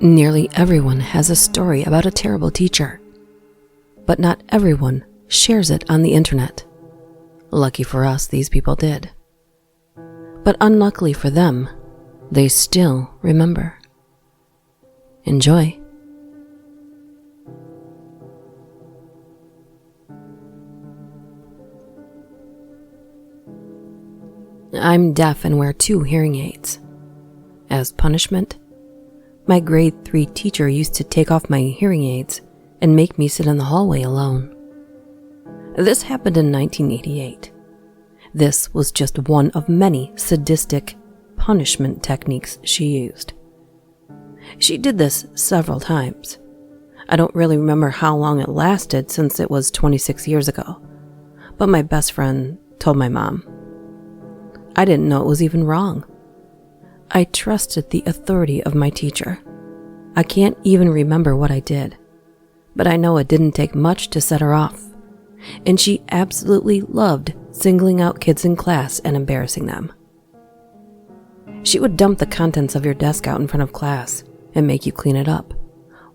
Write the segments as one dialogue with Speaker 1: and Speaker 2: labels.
Speaker 1: Nearly everyone has a story about a terrible teacher, but not everyone shares it on the internet. Lucky for us, these people did. But unluckily for them, they still remember. Enjoy. I'm deaf and wear 2 hearing aids. As punishment, my grade 3 teacher used to take off my hearing aids and make me sit in the hallway alone. This happened in 1988. This was just one of many sadistic punishment techniques she used. She did this several times. I don't really remember how long it lasted since it was 26 years ago, but my best friend told my mom. I didn't know it was even wrong. I trusted the authority of my teacher. I can't even remember what I did, but I know it didn't take much to set her off, and she absolutely loved singling out kids in class and embarrassing them. She would dump the contents of your desk out in front of class and make you clean it up,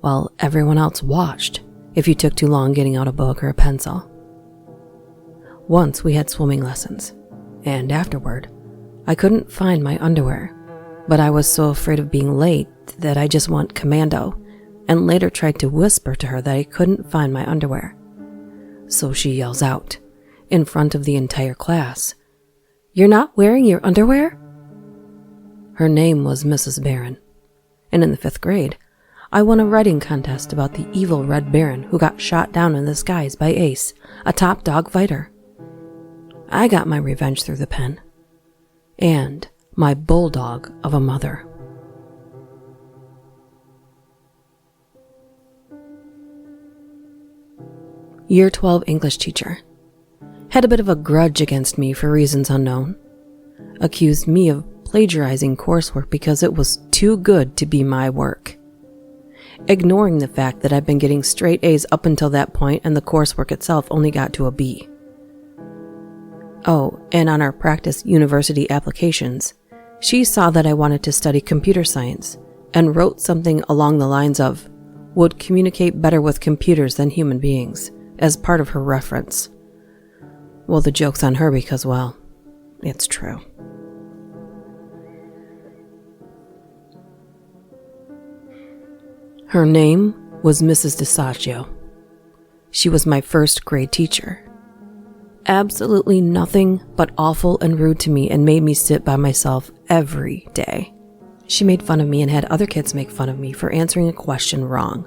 Speaker 1: while everyone else watched if you took too long getting out a book or a pencil. Once we had swimming lessons, and afterward, I couldn't find my underwear, but I was so afraid of being late that I just went commando and later tried to whisper to her that I couldn't find my underwear. So she yells out, in front of the entire class, "You're not wearing your underwear?" Her name was Mrs. Barron, and in the 5th grade, I won a writing contest about the evil Red Baron who got shot down in the skies by Ace, a top dog fighter. I got my revenge through the pen, and my bulldog of a mother. Year 12 English teacher. Had a bit of a grudge against me for reasons unknown. Accused me of plagiarizing coursework because it was too good to be my work. Ignoring the fact that I'd been getting straight A's up until that point and the coursework itself only got to a B. Oh, and on our practice university applications, she saw that I wanted to study computer science and wrote something along the lines of, "would communicate better with computers than human beings," as part of her reference. Well, the joke's on her because, well, it's true. Her name was Mrs. Duchess. She was my 1st grade teacher. Absolutely nothing but awful and rude to me and made me sit by myself every day. She made fun of me and had other kids make fun of me for answering a question wrong.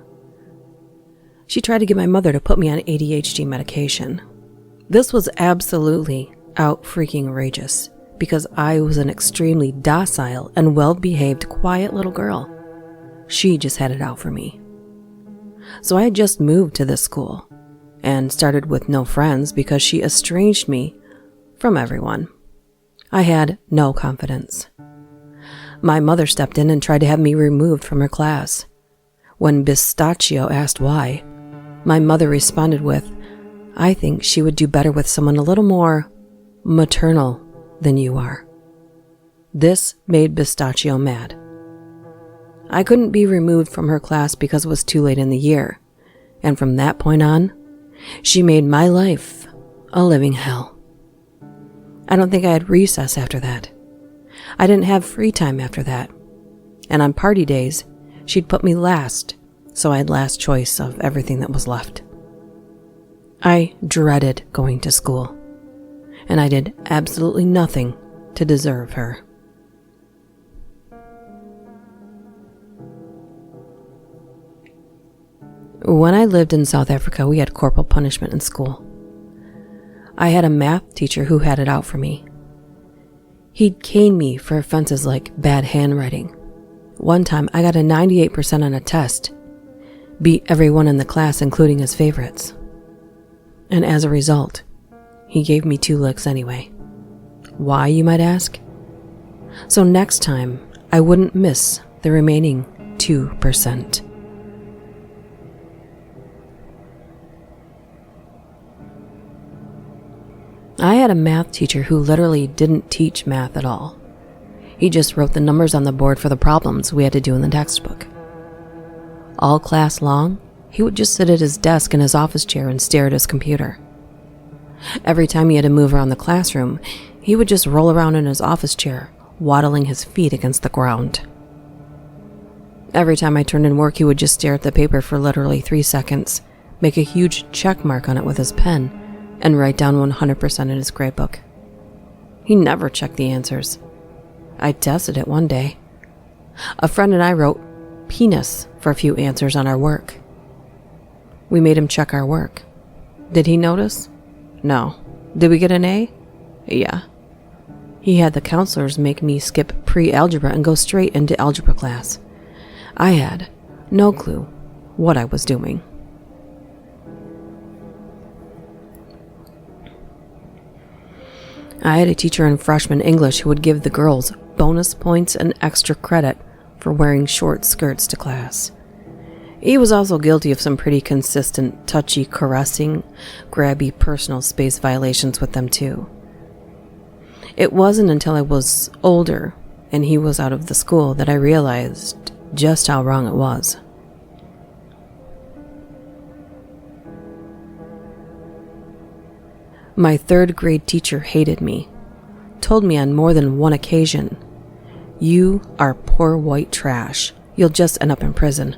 Speaker 1: She tried to get my mother to put me on ADHD medication. This was absolutely out-freaking-rageous because I was an extremely docile and well-behaved, quiet little girl. She just had it out for me. So I had just moved to this school and started with no friends because she estranged me from everyone. I had no confidence. My mother stepped in and tried to have me removed from her class. When Pistachio asked why, my mother responded with, "I think she would do better with someone a little more maternal than you are." This made Pistachio mad. I couldn't be removed from her class because it was too late in the year, and from that point on, she made my life a living hell. I don't think I had recess after that. I didn't have free time after that, and on party days, she'd put me last, so I had last choice of everything that was left. I dreaded going to school, and I did absolutely nothing to deserve her. When I lived in South Africa, we had corporal punishment in school. I had a math teacher who had it out for me. He'd cane me for offenses like bad handwriting. One time, I got a 98% on a test, beat everyone in the class, including his favorites. And as a result, he gave me 2 licks anyway. Why, you might ask? So next time, I wouldn't miss the remaining 2%. I had a math teacher who literally didn't teach math at all. He just wrote the numbers on the board for the problems we had to do in the textbook. All class long, he would just sit at his desk in his office chair and stare at his computer. Every time he had to move around the classroom, he would just roll around in his office chair, waddling his feet against the ground. Every time I turned in work, he would just stare at the paper for literally 3 seconds, make a huge check mark on it with his pen, and write down 100% in his gradebook. He never checked the answers. I tested it one day. A friend and I wrote penis for a few answers on our work. We made him check our work. Did he notice? No. Did we get an A? Yeah. He had the counselors make me skip pre-algebra and go straight into algebra class. I had no clue what I was doing. I had a teacher in freshman English who would give the girls bonus points and extra credit for wearing short skirts to class. He was also guilty of some pretty consistent, touchy, caressing, grabby personal space violations with them too. It wasn't until I was older and he was out of the school that I realized just how wrong it was. My 3rd grade teacher hated me, told me on more than one occasion, "You are poor white trash. You'll just end up in prison.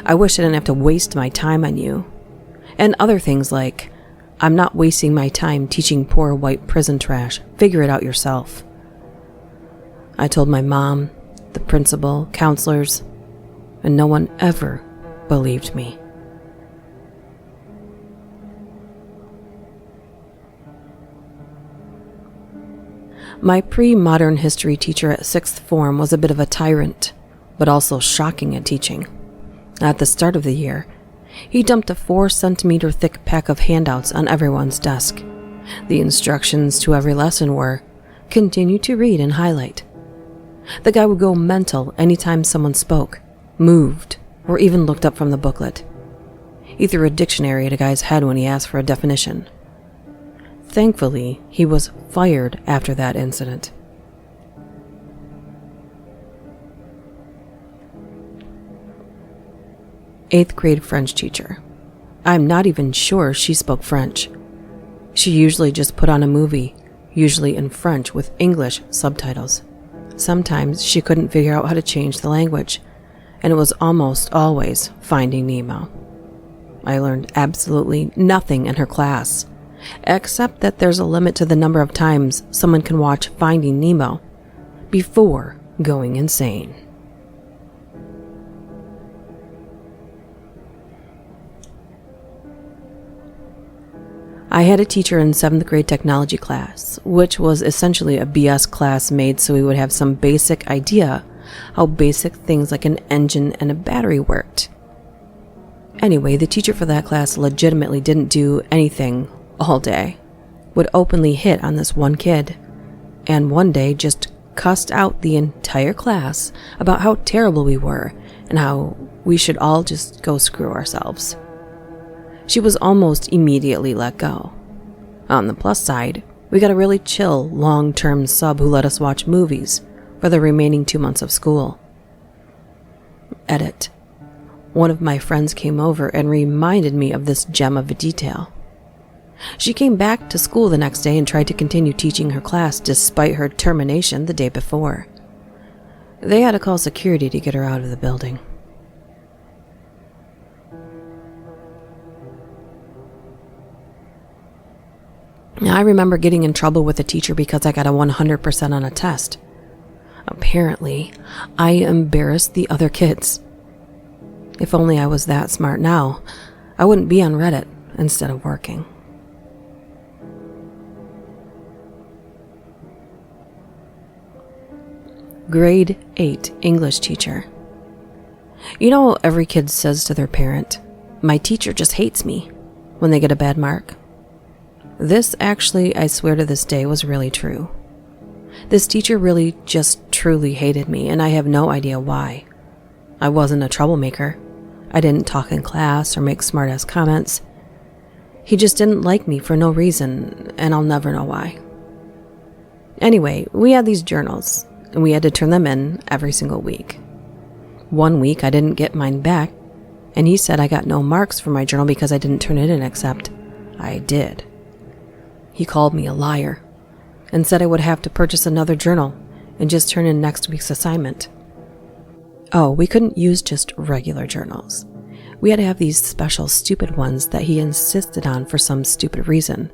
Speaker 1: I wish I didn't have to waste my time on you." And other things like, "I'm not wasting my time teaching poor white prison trash. Figure it out yourself." I told my mom, the principal, counselors, and no one ever believed me. My pre-modern history teacher at 6th form was a bit of a tyrant, but also shocking at teaching. At the start of the year, he dumped a 4-centimeter thick pack of handouts on everyone's desk. The instructions to every lesson were, continue to read and highlight. The guy would go mental anytime someone spoke, moved, or even looked up from the booklet. He threw a dictionary at a guy's head when he asked for a definition. Thankfully, he was fired after that incident. Eighth grade French teacher. I'm not even sure she spoke French. She usually just put on a movie, usually in French with English subtitles. Sometimes she couldn't figure out how to change the language, and it was almost always Finding Nemo. I learned absolutely nothing in her class, except that there's a limit to the number of times someone can watch Finding Nemo before going insane. I had a teacher in 7th grade technology class, which was essentially a BS class made so we would have some basic idea how basic things like an engine and a battery worked. Anyway, the teacher for that class legitimately didn't do anything all day, would openly hit on this one kid, and one day just cussed out the entire class about how terrible we were and how we should all just go screw ourselves. She was almost immediately let go. On the plus side, we got a really chill, long-term sub who let us watch movies for the remaining 2 months of school. Edit. One of my friends came over and reminded me of this gem of a detail. She came back to school the next day and tried to continue teaching her class despite her termination the day before. They had to call security to get her out of the building. I remember getting in trouble with a teacher because I got a 100% on a test. Apparently, I embarrassed the other kids. If only I was that smart now, I wouldn't be on Reddit instead of working. Grade 8 English teacher. You know, every kid says to their parent, "My teacher just hates me," when they get a bad mark. This actually, I swear to this day, was really true. This teacher really just truly hated me, and I have no idea why. I wasn't a troublemaker. I didn't talk in class or make smart-ass comments. He just didn't like me for no reason, and I'll never know why. Anyway, we had these journals, and we had to turn them in every single week. One week I didn't get mine back and he said I got no marks for my journal because I didn't turn it in, except I did. He called me a liar and said I would have to purchase another journal and just turn in next week's assignment. Oh, we couldn't use just regular journals. We had to have these special stupid ones that he insisted on for some stupid reason,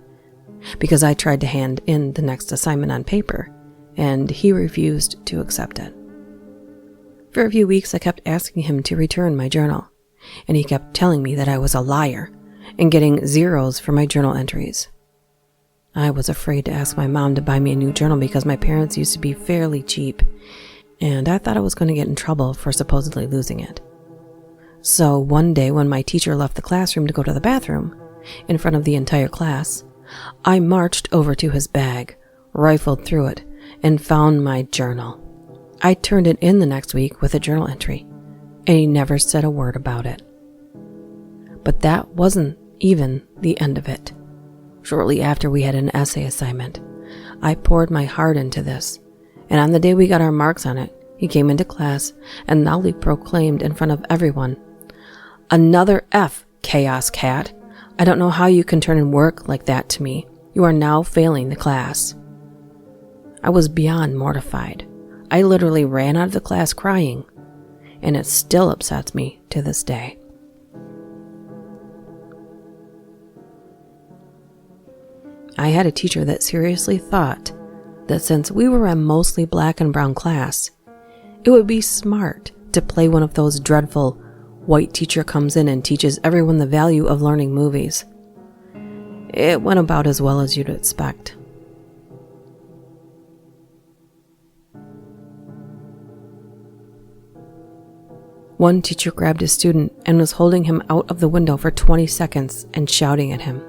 Speaker 1: because I tried to hand in the next assignment on paper, and he refused to accept it. For a few weeks, I kept asking him to return my journal, and he kept telling me that I was a liar and getting zeros for my journal entries. I was afraid to ask my mom to buy me a new journal because my parents used to be fairly cheap, and I thought I was going to get in trouble for supposedly losing it. So one day when my teacher left the classroom to go to the bathroom, in front of the entire class, I marched over to his bag, rifled through it, and found my journal. I turned it in the next week with a journal entry, and he never said a word about it. But that wasn't even the end of it. Shortly after we had an essay assignment, I poured my heart into this, and on the day we got our marks on it, he came into class and loudly proclaimed in front of everyone, "Another F, Chaos Cat. I don't know how you can turn in work like that to me. You are now failing the class." I was beyond mortified. I literally ran out of the class crying, and it still upsets me to this day. I had a teacher that seriously thought that since we were a mostly black and brown class, it would be smart to play one of those dreadful white teacher comes in and teaches everyone the value of learning movies. It went about as well as you'd expect. One teacher grabbed a student and was holding him out of the window for 20 seconds and shouting at him.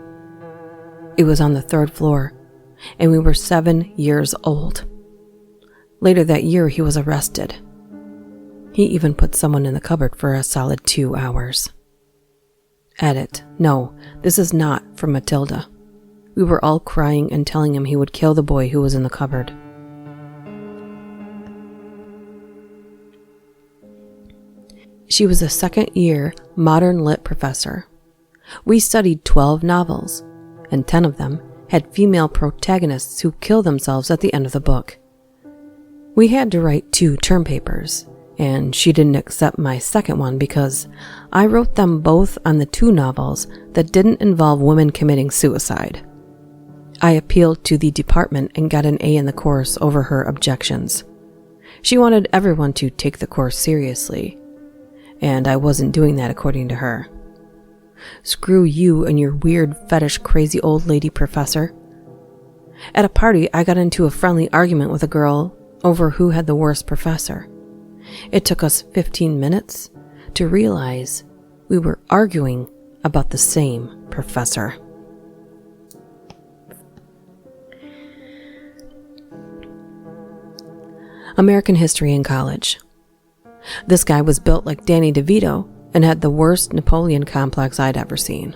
Speaker 1: It was on the 3rd floor, and we were 7 years old. Later that year, he was arrested. He even put someone in the cupboard for a solid 2 hours. Edit. No, this is not from Matilda. We were all crying and telling him he would kill the boy who was in the cupboard. She was a 2nd-year modern lit professor. We studied 12 novels, and 10 of them had female protagonists who kill themselves at the end of the book. We had to write 2 term papers, and she didn't accept my second one because I wrote them both on the 2 novels that didn't involve women committing suicide. I appealed to the department and got an A in the course over her objections. She wanted everyone to take the course seriously, and I wasn't doing that according to her. Screw you and your weird fetish crazy old lady professor. At a party, I got into a friendly argument with a girl over who had the worst professor. It took us 15 minutes to realize we were arguing about the same professor. American history in college. This guy was built like Danny DeVito and had the worst Napoleon complex I'd ever seen.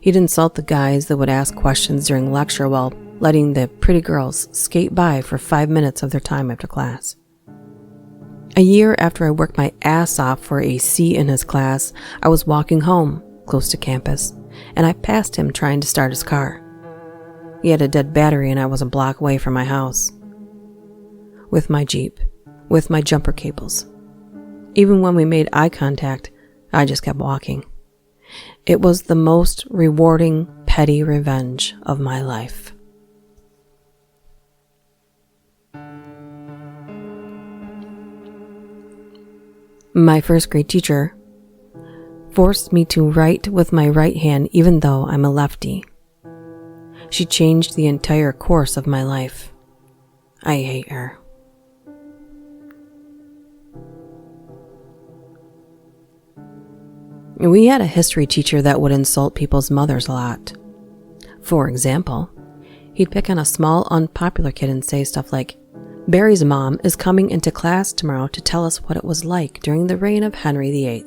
Speaker 1: He'd insult the guys that would ask questions during lecture while letting the pretty girls skate by for 5 minutes of their time after class. A year after I worked my ass off for a C in his class, I was walking home, close to campus, and I passed him trying to start his car. He had a dead battery and I was a block away from my house. With my Jeep, with my jumper cables. Even when we made eye contact, I just kept walking. It was the most rewarding, petty revenge of my life. My first grade teacher forced me to write with my right hand even though I'm a lefty. She changed the entire course of my life. I hate her. We had a history teacher that would insult people's mothers a lot. For example, he'd pick on a small, unpopular kid and say stuff like, "Barry's mom is coming into class tomorrow to tell us what it was like during the reign of Henry VIII.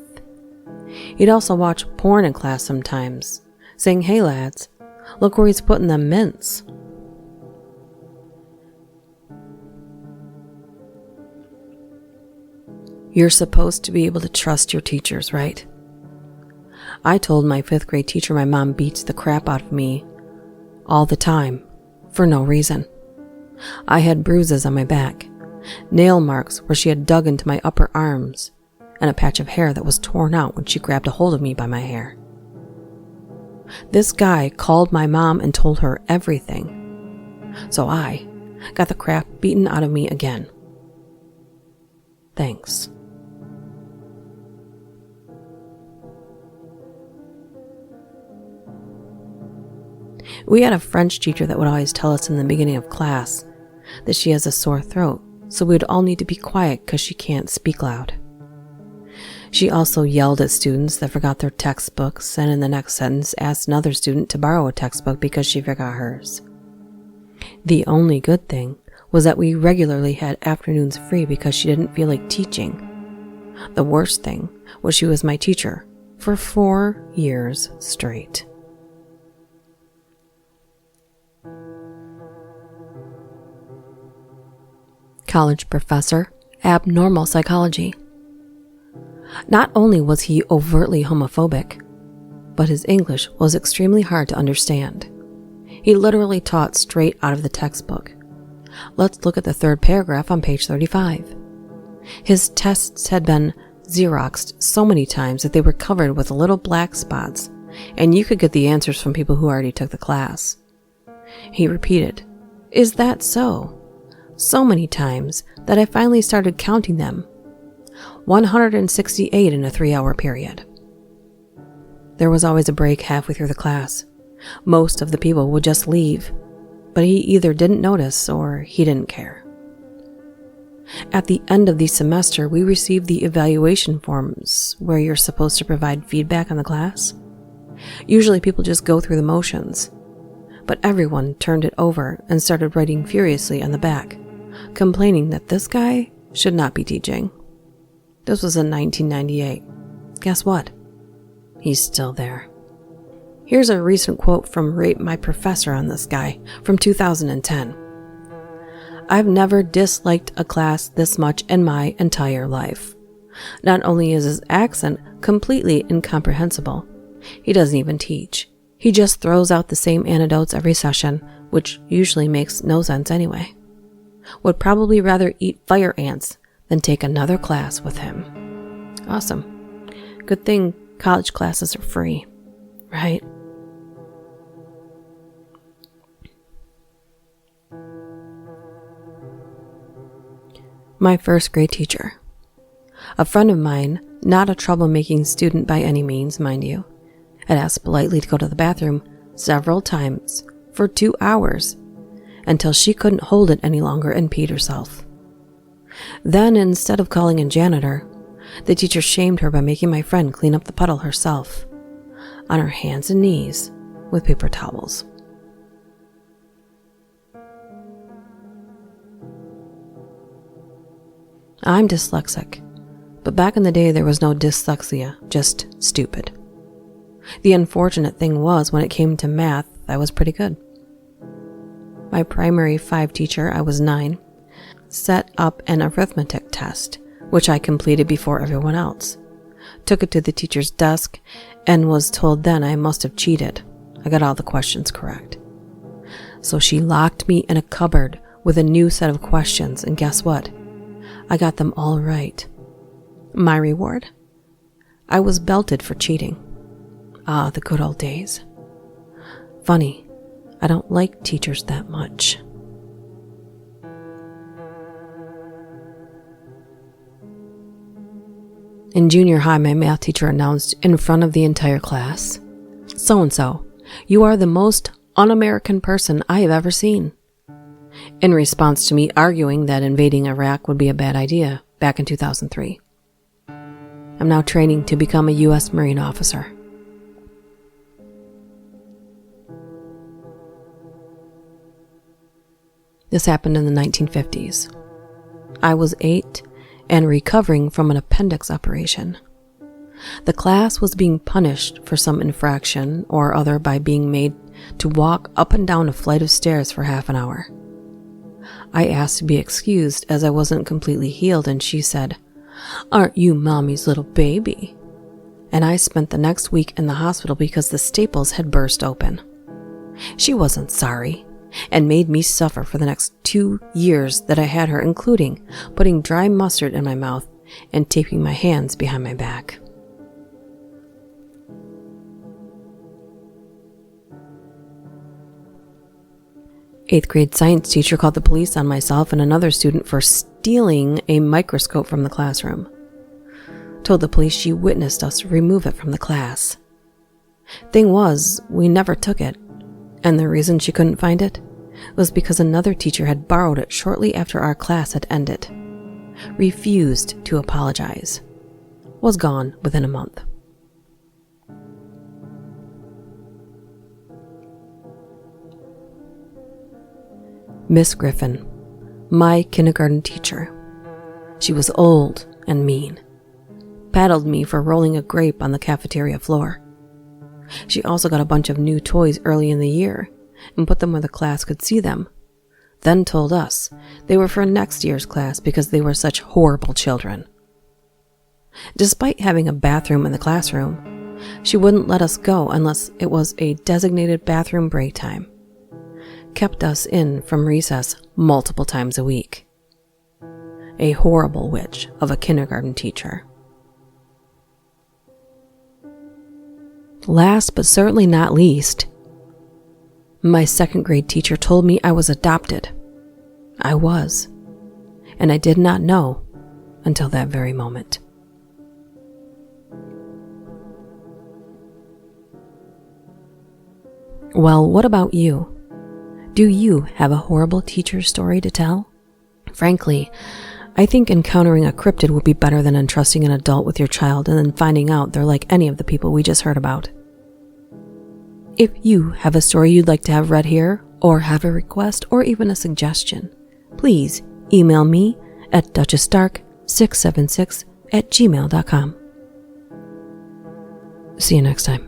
Speaker 1: He'd also watch porn in class sometimes, saying, "Hey lads, look where he's putting them mints." You're supposed to be able to trust your teachers, right? I told my 5th grade teacher my mom beats the crap out of me all the time for no reason. I had bruises on my back, nail marks where she had dug into my upper arms, and a patch of hair that was torn out when she grabbed a hold of me by my hair. This guy called my mom and told her everything, so I got the crap beaten out of me again. Thanks. We had a French teacher that would always tell us in the beginning of class that she has a sore throat, so we would all need to be quiet because she can't speak loud. She also yelled at students that forgot their textbooks, and in the next sentence asked another student to borrow a textbook because she forgot hers. The only good thing was that we regularly had afternoons free because she didn't feel like teaching. The worst thing was she was my teacher for 4 years straight. College professor, abnormal psychology. Not only was he overtly homophobic, but his English was extremely hard to understand. He literally taught straight out of the textbook. Let's look at the 3rd paragraph on page 35. His tests had been Xeroxed so many times that they were covered with little black spots, and you could get the answers from people who already took the class. He repeated, "Is that so?" so many times that I finally started counting them. 168 in a 3-hour period. There was always a break halfway through the class. Most of the people would just leave, but he either didn't notice or he didn't care. At the end of the semester, we received the evaluation forms where you're supposed to provide feedback on the class. Usually people just go through the motions, but everyone turned it over and started writing furiously on the back, complaining that this guy should not be teaching. This was in 1998. Guess what? He's still there. Here's a recent quote from Rate My Professor on this guy from 2010. "I've never disliked a class this much in my entire life. Not only is his accent completely incomprehensible, he doesn't even teach. He just throws out the same anecdotes every session, which usually makes no sense anyway. Would probably rather eat fire ants than take another class with him." Awesome. Good thing college classes are free, right? My 1st grade teacher. A friend of mine, not a troublemaking student by any means, mind you, had asked politely to go to the bathroom several times for 2 hours until she couldn't hold it any longer and peed herself. Then, instead of calling a janitor, the teacher shamed her by making my friend clean up the puddle herself, on her hands and knees with paper towels. I'm dyslexic, but back in the day there was no dyslexia, just stupid. The unfortunate thing was, when it came to math, I was pretty good. My primary 5 teacher, I was 9, set up an arithmetic test, which I completed before everyone else. Took it to the teacher's desk and was told then I must have cheated. I got all the questions correct. So she locked me in a cupboard with a new set of questions, and guess what? I got them all right. My reward? I was belted for cheating. Ah, the good old days. Funny, I don't like teachers that much. In junior high, my math teacher announced in front of the entire class, "So-and-so, you are the most un-American person I have ever seen." In response to me arguing that invading Iraq would be a bad idea back in 2003. I'm now training to become a U.S. Marine officer. This happened in the 1950s. I was 8 and recovering from an appendix operation. The class was being punished for some infraction or other by being made to walk up and down a flight of stairs for half an hour. I asked to be excused as I wasn't completely healed, and she said, "Aren't you Mommy's little baby?" And I spent the next week in the hospital because the staples had burst open. She wasn't sorry and made me suffer for the next 2 years that I had her, including putting dry mustard in my mouth and taping my hands behind my back. Eighth grade science teacher called the police on myself and another student for stealing a microscope from the classroom. Told the police she witnessed us remove it from the class. Thing was, we never took it, and the reason she couldn't find it was because another teacher had borrowed it shortly after our class had ended. Refused to apologize. Was gone within a month. Miss Griffin, my kindergarten teacher. She was old and mean. Paddled me for rolling a grape on the cafeteria floor. She also got a bunch of new toys early in the year and put them where the class could see them, then told us they were for next year's class because they were such horrible children. Despite having a bathroom in the classroom, she wouldn't let us go unless it was a designated bathroom break time. Kept us in from recess multiple times a week. A horrible witch of a kindergarten teacher. Last but certainly not least, my second grade teacher told me I was adopted. I was, and I did not know until that very moment. Well, what about you? Do you have a horrible teacher story to tell? Frankly, I think encountering a cryptid would be better than entrusting an adult with your child and then finding out they're like any of the people we just heard about. If you have a story you'd like to have read here, or have a request, or even a suggestion, please email me at duchessdark676@gmail.com. See you next time.